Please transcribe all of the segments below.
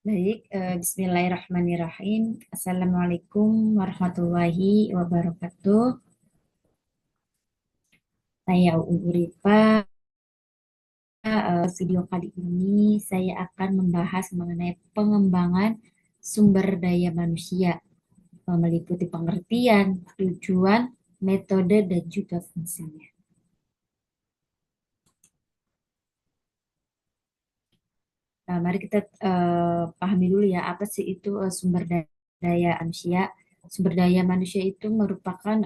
Baik, Bismillahirrahmanirrahim. Assalamualaikum warahmatullahi wabarakatuh. Saya Uu Rifa. Video kali ini saya akan membahas mengenai pengembangan sumber daya manusia, meliputi pengertian, tujuan, metode, dan juga fungsinya. Nah, mari kita pahami dulu ya, apa sih itu sumber daya manusia. Sumber daya manusia itu merupakan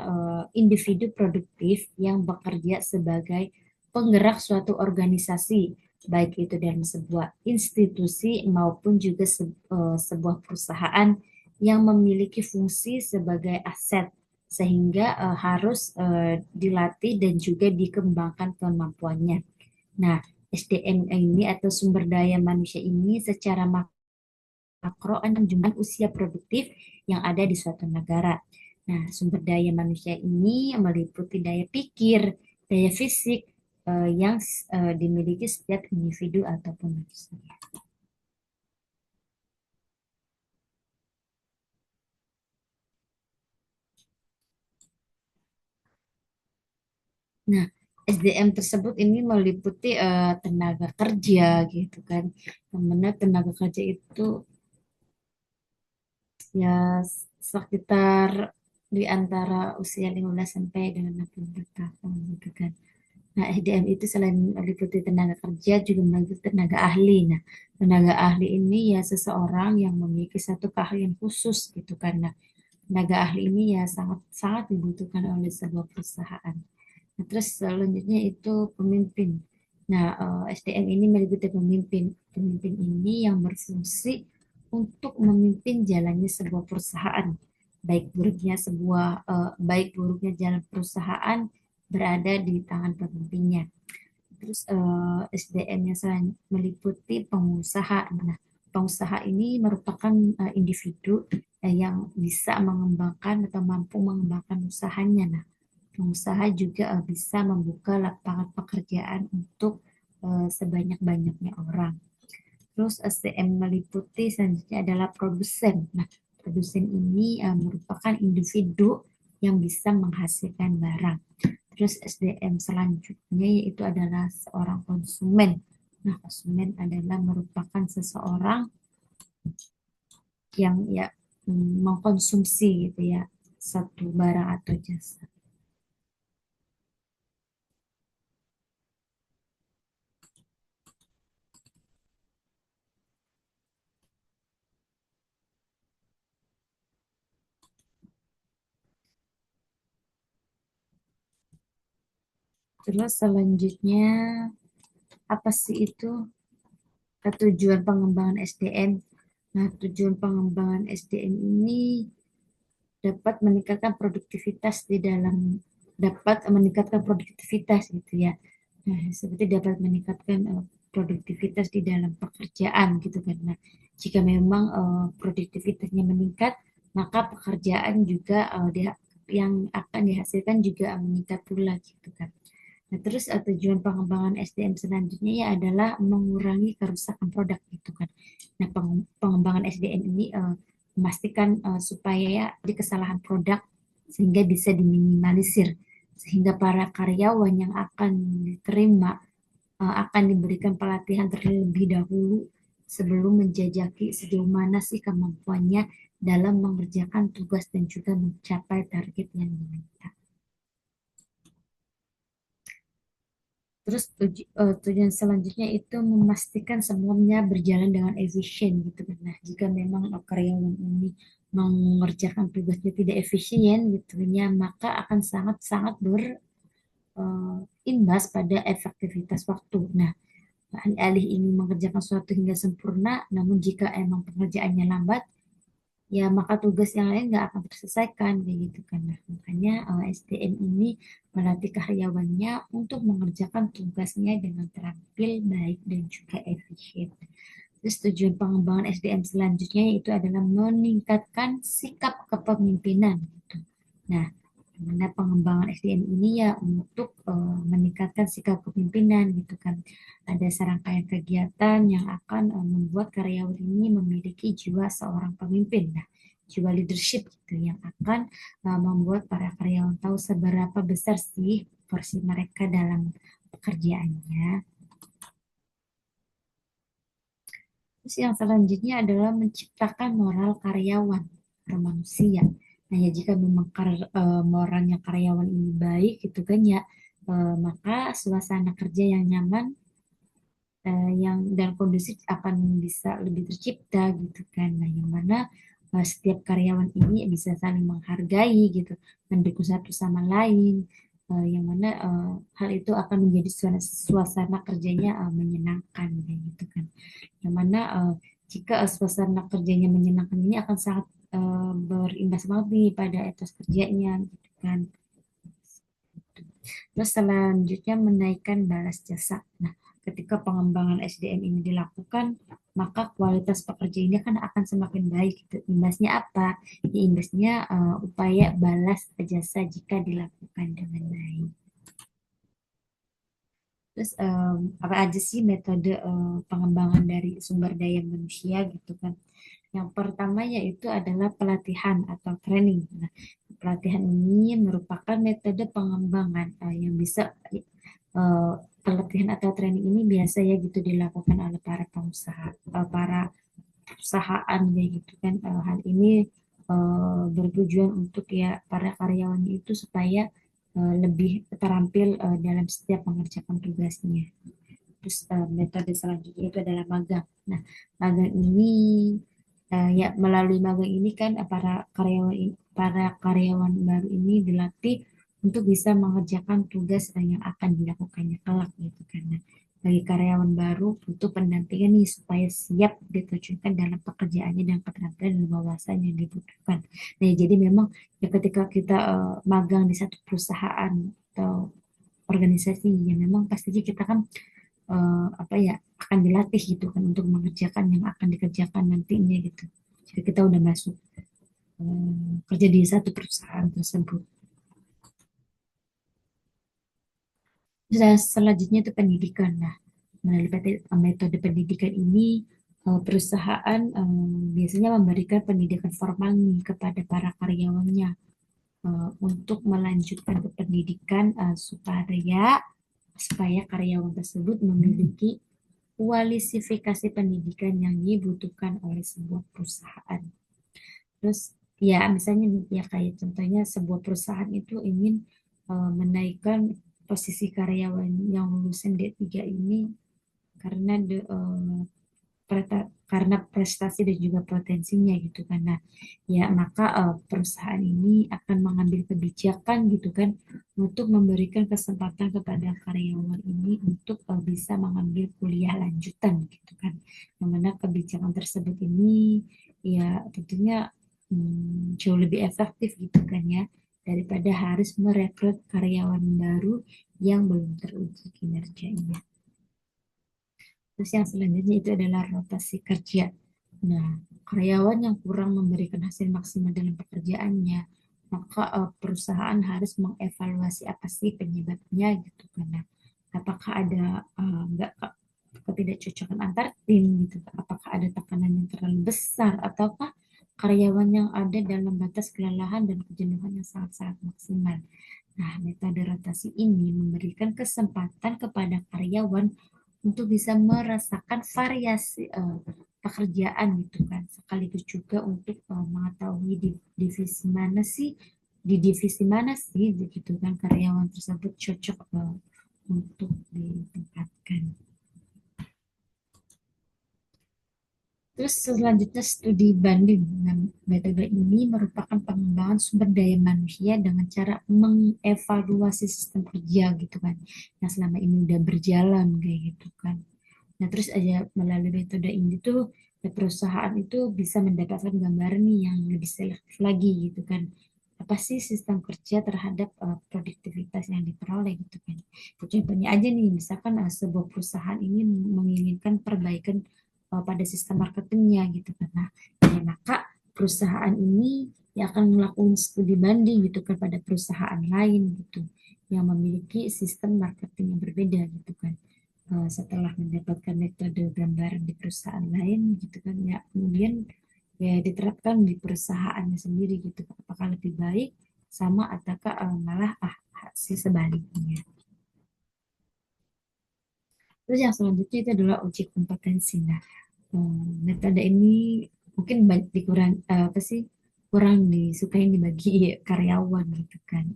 individu produktif yang bekerja sebagai penggerak suatu organisasi, baik itu dalam sebuah institusi maupun juga sebuah perusahaan yang memiliki fungsi sebagai aset, sehingga harus dilatih dan juga dikembangkan kemampuannya. Nah, SDM ini atau sumber daya manusia ini secara makro menunjukkan usia produktif yang ada di suatu negara. Nah, sumber daya manusia ini meliputi daya pikir, daya fisik yang dimiliki setiap individu ataupun manusia. Nah, SDM tersebut ini meliputi tenaga kerja gitu kan. Yang mana tenaga kerja itu ya sekitar di antara usia 15 sampai dengan 60 tahun gitu kan. Nah, SDM itu selain meliputi tenaga kerja juga meliputi tenaga ahli. Nah, tenaga ahli ini ya seseorang yang memiliki satu keahlian khusus gitu kan. Nah, tenaga ahli ini ya sangat sangat dibutuhkan oleh sebuah perusahaan. Nah, terus selanjutnya itu pemimpin. Nah, SDM ini meliputi pemimpin. Pemimpin ini yang berfungsi untuk memimpin jalannya sebuah perusahaan. Baik buruknya jalan perusahaan berada di tangan pemimpinnya. Terus SDM yang meliputi pengusaha. Nah, pengusaha ini merupakan individu yang bisa mengembangkan atau mampu mengembangkan usahanya. Nah, pengusaha juga bisa membuka lapangan pekerjaan untuk sebanyak-banyaknya orang. Terus SDM meliputi selanjutnya adalah produsen. Nah, produsen ini merupakan individu yang bisa menghasilkan barang. Terus SDM selanjutnya yaitu adalah seorang konsumen. Nah, konsumen adalah merupakan seseorang yang ya mengkonsumsi gitu ya satu barang atau jasa. Terus selanjutnya apa sih itu tujuan pengembangan SDM? Nah, tujuan pengembangan SDM ini dapat meningkatkan produktivitas gitu ya. Nah, seperti dapat meningkatkan produktivitas di dalam pekerjaan gitu kan. Nah, jika memang produktivitasnya meningkat, maka pekerjaan juga yang akan dihasilkan juga meningkat pula gitu kan. Nah, terus tujuan pengembangan SDM selanjutnya ya adalah mengurangi kerusakan produk gitu kan. Nah, pengembangan SDM ini memastikan supaya ya di kesalahan produk sehingga bisa diminimalisir sehingga para karyawan yang akan diterima akan diberikan pelatihan terlebih dahulu sebelum menjajaki sejauh mana sih kemampuannya dalam mengerjakan tugas dan juga mencapai target yang diminta. Terus tujuan selanjutnya itu memastikan semuanya berjalan dengan efisien gitu kan. Nah, jika memang karyawan ini mengerjakan tugasnya tidak efisien gitu ya, maka akan sangat-sangat berimbas pada efektivitas waktu. Nah, alih ini mengerjakan sesuatu hingga sempurna, namun jika emang pengerjaannya lambat, ya maka tugas yang lain nggak akan terselesaikan kayak gitu kan. Nah, makanya SDM ini melatih karyawannya untuk mengerjakan tugasnya dengan terampil, baik dan juga efisien. Terus tujuan pengembangan SDM selanjutnya yaitu adalah meningkatkan sikap kepemimpinan gitu. Nah, Karena pengembangan SDM ini ya untuk meningkatkan sikap kepemimpinan gitu kan. Ada serangkaian kegiatan yang akan membuat karyawan ini memiliki jiwa seorang pemimpin. Nah, jiwa leadership gitu yang akan membuat para karyawan tahu seberapa besar sih porsi mereka dalam pekerjaannya. Terus yang selanjutnya adalah menciptakan moral karyawan per manusia. Nah ya jika memang moralnya karyawan ini baik gitu kan ya, maka suasana kerja yang nyaman yang dan kondusif akan bisa lebih tercipta gitu kan. Nah yang mana setiap karyawan ini bisa saling menghargai gitu, mendukung satu sama lain. Yang mana hal itu akan menjadi suasana kerjanya menyenangkan kayak gitu kan, yang mana jika suasana kerjanya menyenangkan ini akan sangat berimbas banget nih pada etos kerjanya gitu kan. Terus selanjutnya menaikkan balas jasa. Nah, ketika pengembangan SDM ini dilakukan, maka kualitas pekerja ini kan akan semakin baik gitu. Imbasnya apa? Ya, imbasnya upaya balas jasa jika dilakukan dengan baik. Terus apa aja sih metode pengembangan dari sumber daya manusia gitu kan? Yang pertama yaitu adalah pelatihan atau training. Nah, pelatihan ini merupakan metode pengembangan yang bisa eh, pelatihan atau training ini biasa ya gitu dilakukan oleh para pengusaha, para perusahaan ya gitu kan. Hal ini bertujuan untuk ya para karyawan itu supaya lebih terampil dalam setiap mengerjakan tugasnya. Terus metode selanjutnya itu adalah magang. Nah, magang ini ya melalui magang ini kan para karyawan baru ini dilatih untuk bisa mengerjakan tugas yang akan dilakukannya kelak gitu kan. Nah, bagi karyawan baru butuh pendampingan nih supaya siap diterjunkan dalam pekerjaannya dan keterampilan dan wawasan yang dibutuhkan. Nah, jadi memang ya ketika kita magang di satu perusahaan atau organisasi ya memang pastinya kita kan apa ya akan dilatih gitu kan untuk mengerjakan yang akan dikerjakan nantinya gitu. Jika kita udah masuk kerja di satu perusahaan tersebut. Terus selanjutnya itu pendidikan. Nah, melalui metode pendidikan ini perusahaan biasanya memberikan pendidikan formal nih kepada para karyawannya untuk melanjutkan ke pendidikan supaya karyawan tersebut memiliki kualifikasi pendidikan yang dibutuhkan oleh sebuah perusahaan. Terus ya misalnya nih, ya kayak contohnya sebuah perusahaan itu ingin menaikkan posisi karyawan yang lulusan D3 ini karena karena prestasi dan juga potensinya gitu kan. Nah, ya maka perusahaan ini akan mengambil kebijakan gitu kan untuk memberikan kesempatan kepada karyawan ini untuk bisa mengambil kuliah lanjutan gitu kan. Yang mana kebijakan tersebut ini ya tentunya jauh lebih efektif gitu kan ya daripada harus merekrut karyawan baru yang belum teruji kinerjanya. Terus yang selanjutnya itu adalah rotasi kerja. Nah, karyawan yang kurang memberikan hasil maksimal dalam pekerjaannya, maka perusahaan harus mengevaluasi apa sih penyebabnya gitu karena apakah ada nggak ketidakcocokan antar tim gitu, apakah ada tekanan yang terlalu besar ataukah karyawan yang ada dalam batas kelelahan dan kejenuhan yang sangat-sangat maksimal. Nah, metode rotasi ini memberikan kesempatan kepada karyawan untuk bisa merasakan variasi pekerjaan gitu kan sekaligus juga untuk mengetahui di divisi mana sih gitu kan karyawan tersebut cocok untuk ditempatkan. Terus selanjutnya studi banding. Nah, metode ini merupakan pengembangan sumber daya manusia dengan cara mengevaluasi sistem kerja gitu kan yang selama ini udah berjalan kayak gitu kan. Nah, terus aja melalui metode ini tuh ya perusahaan itu bisa mendapatkan gambaran nih yang lebih selektif lagi gitu kan. Apa sih sistem kerja terhadap produktivitas yang diperoleh gitu kan. Contohnya aja nih, misalkan sebuah perusahaan ini menginginkan perbaikan pada sistem marketingnya gitu kan. Nah, ya, maka perusahaan ini yang akan melakukan studi banding gitu kepada perusahaan lain gitu yang memiliki sistem marketing yang berbeda gitu kan. Setelah mendapatkan metode gambaran di perusahaan lain gitu kan ya kemudian ya diterapkan di perusahaannya sendiri gitu apakah lebih baik sama ataukah malah hasil sebaliknya. Terus yang selanjutnya itu adalah uji kompetensi. Nah, metode ini mungkin dikurang apa sih kurang disukai dibagi karyawan gitu kan.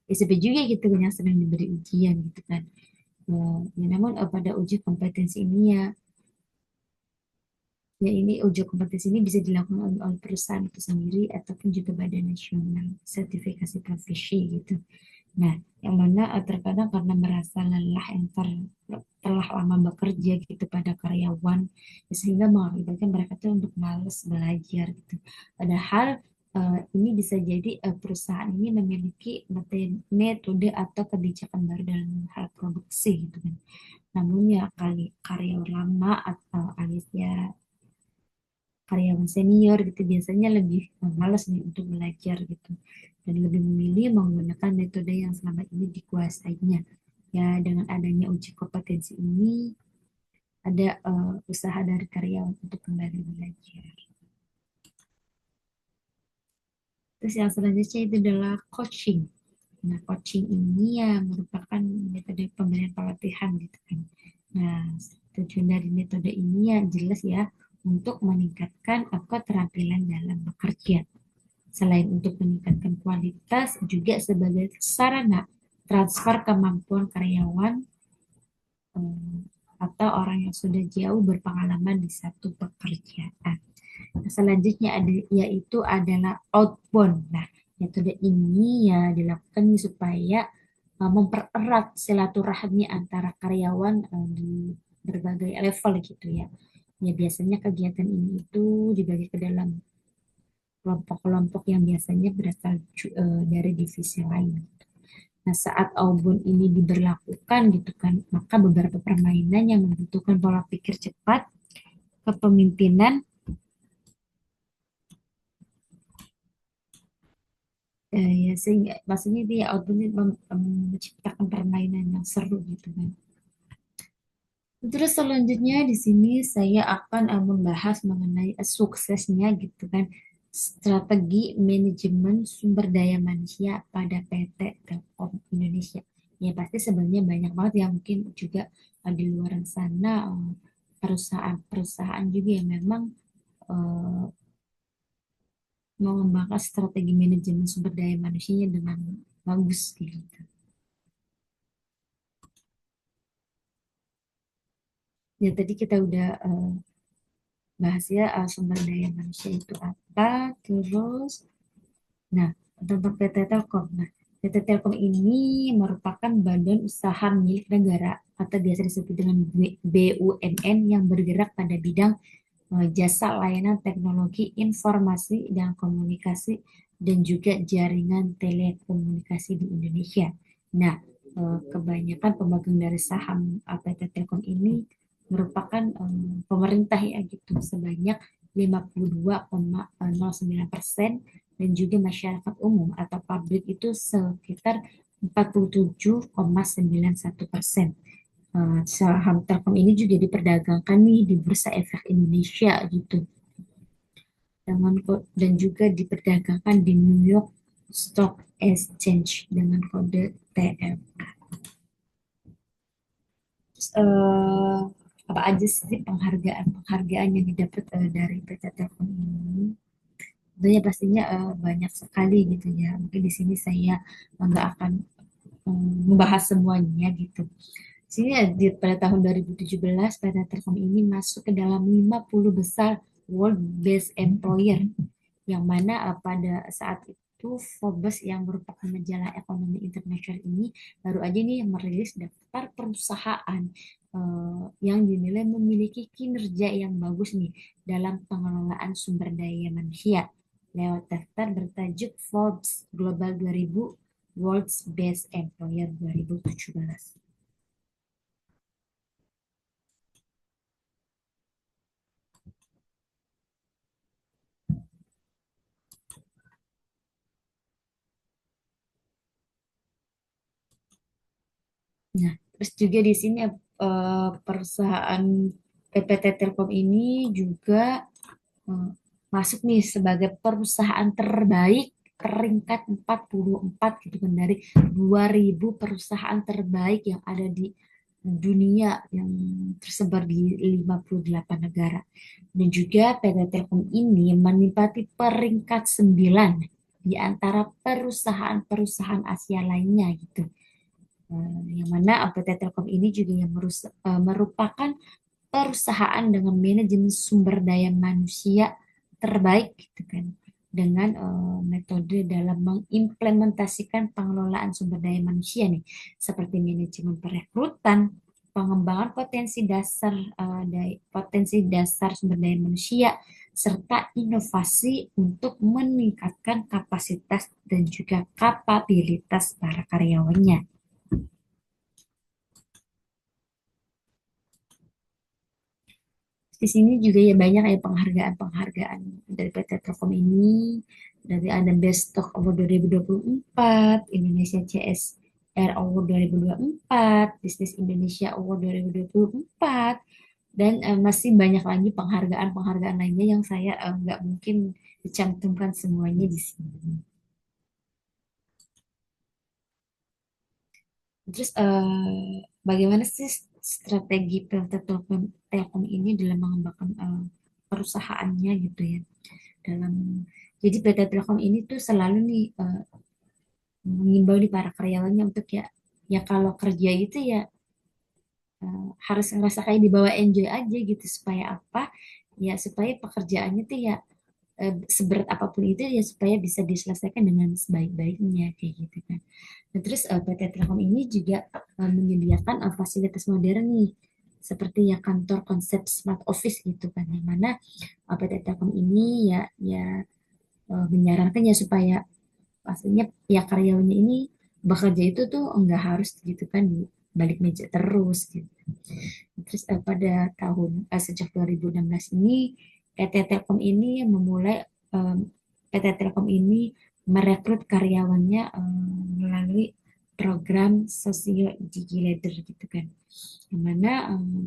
Ya seperti juga gitu kan yang sedang diberi ujian gitu kan. Ya, namun pada uji kompetensi ini ya ini uji kompetensi ini bisa dilakukan oleh perusahaan itu sendiri ataupun juga Badan Nasional Sertifikasi Profesi gitu. Nah, yang mana terkadang karena merasa lelah yang telah lama bekerja gitu pada karyawan, sehingga mengakibatkan mereka tuh untuk malas belajar gitu. Padahal ini bisa jadi perusahaan ini memiliki metode atau kebijakan baru dalam hal produksi gitu kan. Namun ya kali karyawan lama atau alias ya karyawan senior gitu biasanya lebih malas nih untuk belajar gitu dan lebih memilih menggunakan metode yang selama ini dikuasainya. Ya dengan adanya uji kompetensi ini ada usaha dari karyawan untuk kembali belajar. Terus yang selanjutnya itu adalah coaching. Nah, coaching ini ya merupakan metode pemberian pelatihan gitu kan. Nah, tujuan dari metode ini ya jelas ya untuk meningkatkan keterampilan dalam bekerja. Selain untuk meningkatkan kualitas, juga sebagai sarana transfer kemampuan karyawan eh, atau orang yang sudah jauh berpengalaman di satu pekerjaan. Nah, selanjutnya ada yaitu adalah outbound. Nah, metode ini ya dilakukan supaya mempererat silaturahmi antara karyawan di berbagai level gitu ya. Ya biasanya kegiatan ini itu dibagi ke dalam kelompok-kelompok yang biasanya berasal dari divisi lain. Nah, saat outbound ini diberlakukan gitu kan, maka beberapa permainan yang membutuhkan pola pikir cepat, kepemimpinan, ya sehingga maksudnya dia outbound ini menciptakan permainan yang seru gitu kan. Terus selanjutnya di sini saya akan membahas mengenai suksesnya gitu kan strategi manajemen sumber daya manusia pada PT Telkom Indonesia. Ya pasti sebenarnya banyak banget yang mungkin juga di luar sana perusahaan-perusahaan juga yang memang eh, mengembangkan strategi manajemen sumber daya manusianya dengan bagus gitu. Ya tadi kita udah bahas ya sumber daya manusia itu apa, terus nah, tentang PT Telkom. Nah, PT Telkom ini merupakan badan usaha milik negara atau biasa disebut dengan BUMN yang bergerak pada bidang jasa layanan teknologi informasi dan komunikasi dan juga jaringan telekomunikasi di Indonesia. Nah, kebanyakan pemegang dari saham PT Telkom ini merupakan pemerintah ya gitu sebanyak 52,09% dan juga masyarakat umum atau publik itu sekitar 47,91%. Saham Telkom ini juga diperdagangkan nih di Bursa Efek Indonesia gitu dan juga diperdagangkan di New York Stock Exchange dengan kode TM. Terus, apa aja sih penghargaan yang didapat dari PT Telkom ini? Tentunya pastinya banyak sekali gitu ya. Mungkin di sini saya nggak akan membahas semuanya gitu. Sini pada tahun 2017 PT Telkom ini masuk ke dalam 50 besar World Best Employer yang mana pada saat itu Forbes yang merupakan majalah ekonomi internasional ini baru aja nih merilis daftar perusahaan yang dinilai memiliki kinerja yang bagus nih dalam pengelolaan sumber daya manusia lewat daftar bertajuk Forbes Global 2000 World's Best Employer 2017. Terus juga di sini perusahaan PPT Telkom ini juga eh, masuk nih sebagai perusahaan terbaik peringkat 44 gitu kan dari 2000 perusahaan terbaik yang ada di dunia yang tersebar di 58 negara. Dan juga PT Telkom ini menempati peringkat 9 di antara perusahaan-perusahaan Asia lainnya gitu. Yang mana PT Telkom ini juga yang merupakan perusahaan dengan manajemen sumber daya manusia terbaik gitu kan dengan metode dalam mengimplementasikan pengelolaan sumber daya manusia nih seperti manajemen perekrutan, pengembangan potensi dasar sumber daya manusia serta inovasi untuk meningkatkan kapasitas dan juga kapabilitas para karyawannya. Di sini juga ya banyak ya penghargaan-penghargaan dari PT Telkom ini. Dari ada Best Stock Award 2024, Indonesia CSR Award 2024, Business Indonesia Award 2024, dan masih banyak lagi penghargaan-penghargaan lainnya yang saya nggak mungkin dicantumkan semuanya di sini. Terus bagaimana sih strategi PT Telkom ini dalam mengembangkan perusahaannya gitu ya? Dalam jadi PT Telkom ini tuh selalu nih mengimbau di para karyawannya untuk ya ya kalau kerja itu ya harus ngerasa kayak dibawa enjoy aja gitu supaya apa? Ya supaya pekerjaannya tuh ya seberat apapun itu ya supaya bisa diselesaikan dengan sebaik-baiknya kayak gitu kan. Nah, terus PT Telkom ini juga menyediakan fasilitas modern nih seperti ya kantor konsep smart office gitu kan yang mana PT Telkom ini ya menyarankan ya supaya pastinya ya karyawannya ini bekerja itu tuh enggak harus gitu kan di balik meja terus gitu. Terus pada sejak 2016 ini PT Telkom ini memulai PT Telkom ini merekrut karyawannya melalui program Sosio Digi Leader gitu kan. Yang mana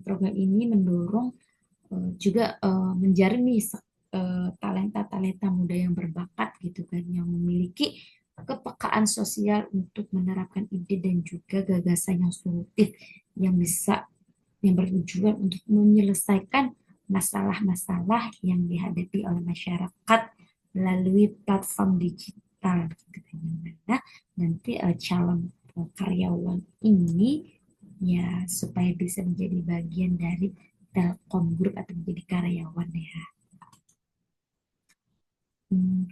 program ini mendorong juga menjaring nih talenta-talenta muda yang berbakat gitu kan yang memiliki kepekaan sosial untuk menerapkan ide dan juga gagasan yang solutif yang bisa yang bertujuan untuk menyelesaikan masalah-masalah yang dihadapi oleh masyarakat melalui platform digital gitu kan. Yang mana nanti calon karyawan ini ya supaya bisa menjadi bagian dari Telkom Group atau menjadi karyawan ya.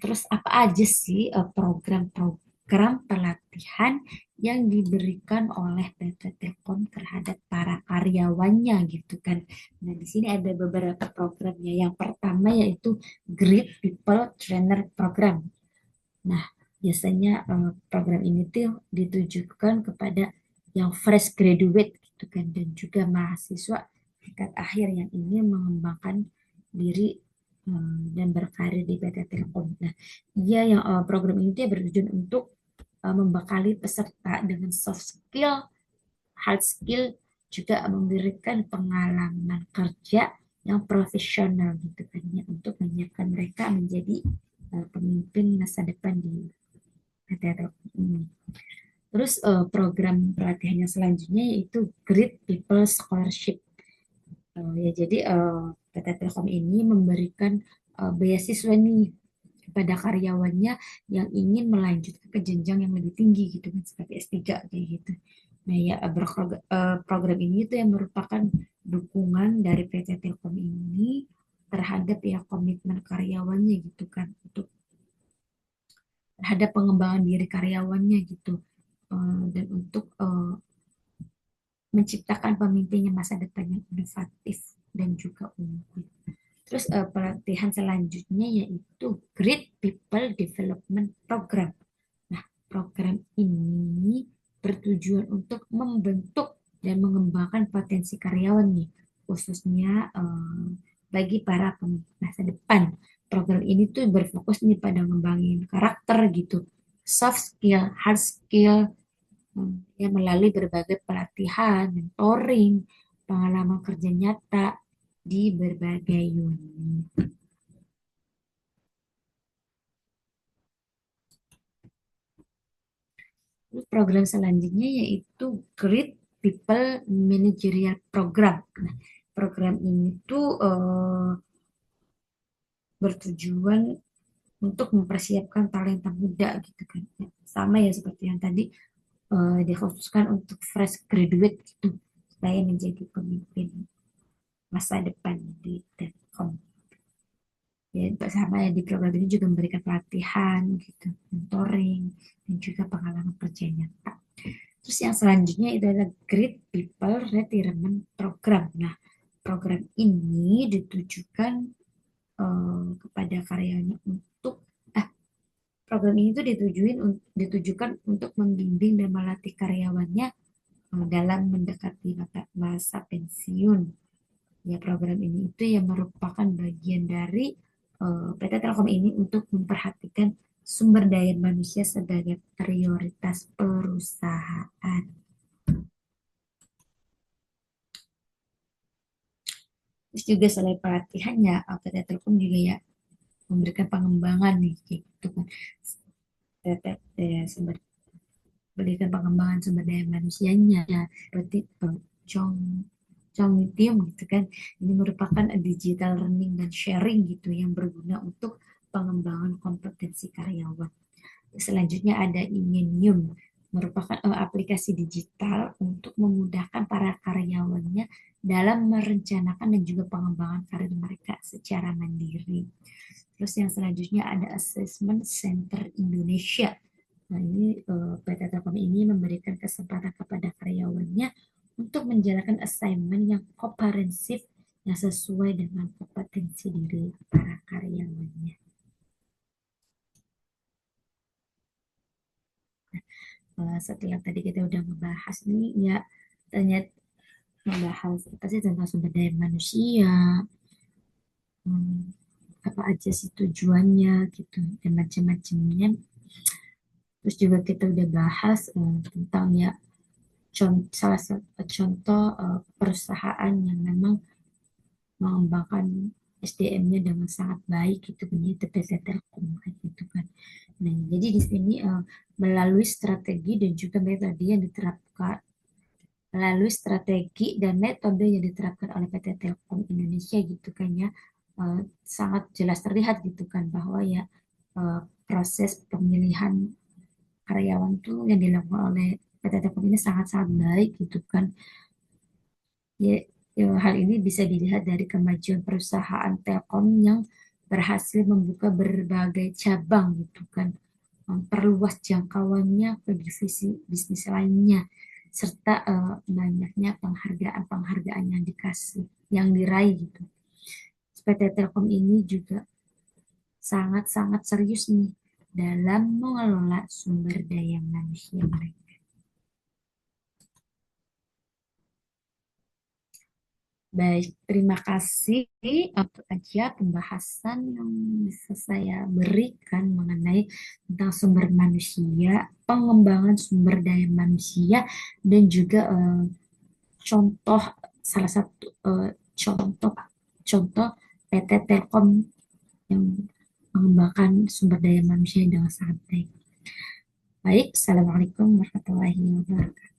Terus apa aja sih program-program pelatihan yang diberikan oleh PT Telkom terhadap para karyawannya gitu kan. Nah, di sini ada beberapa programnya. Yang pertama yaitu Great People Trainer Program. Nah, biasanya program ini tuh ditujukan kepada yang fresh graduate gitu kan dan juga mahasiswa tingkat akhir yang ingin mengembangkan diri dan berkarir di PT Telkom. Nah, dia yang program ini tuh bertujuan untuk membekali peserta dengan soft skill, hard skill, juga memberikan pengalaman kerja yang profesional gitu kan ya untuk menyiapkan mereka menjadi pemimpin masa depan di PT Telkom ini. Terus program pelatihan yang selanjutnya yaitu Great People Scholarship. Ya, jadi PT Telkom ini memberikan beasiswa nih kepada karyawannya yang ingin melanjutkan ke jenjang yang lebih tinggi gitu kan seperti S3 kayak gitu. Nah ya program ini itu yang merupakan dukungan dari PT Telkom ini terhadap ya komitmen karyawannya gitu kan untuk terhadap pengembangan diri karyawannya gitu. Dan untuk menciptakan pemimpin yang masa depan yang inovatif dan juga unggul. Terus pelatihan selanjutnya yaitu Great People Development Program. Nah, program ini bertujuan untuk membentuk dan mengembangkan potensi karyawan nih, khususnya bagi para pemimpin masa depan. Program ini tuh berfokus nih pada ngembangin karakter gitu, soft skill, hard skill, Ya, melalui berbagai pelatihan, mentoring, pengalaman kerja nyata di berbagai unit. Terus program selanjutnya yaitu Great People Managerial Program. Nah, program ini tuh bertujuan untuk mempersiapkan talenta muda gitu kan. Ya, sama ya seperti yang tadi dikhususkan untuk fresh graduate gitu supaya menjadi pemimpin masa depan di Telkom. Ya, sama ya di program ini juga memberikan pelatihan gitu, mentoring dan juga pengalaman kerja nyata. Terus yang selanjutnya itu adalah Great People Retirement Program. Nah, program ini ditujukan kepada karyawannya untuk program ini tuh ditujukan untuk membimbing dan melatih karyawannya dalam mendekati masa pensiun. Ya, program ini itu yang merupakan bagian dari PT Telkom ini untuk memperhatikan sumber daya manusia sebagai prioritas perusahaan. Terus juga selain pelatihannya, PT Telkom juga ya memberikan pengembangan nih, gitu kan. Sumber berikan pengembangan sumber daya manusianya, ya, berarti Chong Chongitium gitu kan. Ini merupakan digital learning dan sharing gitu yang berguna untuk pengembangan kompetensi karyawan. Selanjutnya ada Ingenium, merupakan aplikasi digital untuk memudahkan para karyawannya dalam merencanakan dan juga pengembangan karir mereka secara mandiri. Terus yang selanjutnya ada Assessment Center Indonesia. Nah, ini PT Telkom ini memberikan kesempatan kepada karyawannya untuk menjalankan assignment yang komprehensif yang sesuai dengan kompetensi diri para karyawannya. Setelah tadi kita udah ngebahas nih ya, ternyata membahas apa sih tentang sumber daya manusia, hmm, apa aja sih tujuannya gitu dan macam-macamnya. Terus juga kita udah bahas tentang ya salah satu contoh perusahaan yang memang mengembangkan SDM-nya dengan sangat baik gitu kan itu PT Telkom gitu kan. Nah, jadi di sini melalui strategi dan juga metode yang diterapkan melalui strategi dan metode yang diterapkan oleh PT Telkom Indonesia gitu kan ya, sangat jelas terlihat gitu kan bahwa ya proses pemilihan karyawan tuh yang dilakukan oleh PT Telkom ini sangat-sangat baik gitu kan. Ya, ya, hal ini bisa dilihat dari kemajuan perusahaan Telkom yang berhasil membuka berbagai cabang gitu kan, memperluas jangkauannya ke divisi bisnis lainnya, serta banyaknya penghargaan-penghargaan yang dikasih, yang diraih gitu. PT Telkom ini juga sangat-sangat serius nih dalam mengelola sumber daya manusia mereka. Baik, terima kasih untuk aja pembahasan yang bisa saya berikan mengenai tentang sumber manusia, pengembangan sumber daya manusia, dan juga contoh salah satu contoh contoh PT Telkom yang mengembangkan sumber daya manusia dengan sangat baik. Baik, Assalamualaikum warahmatullahi wabarakatuh.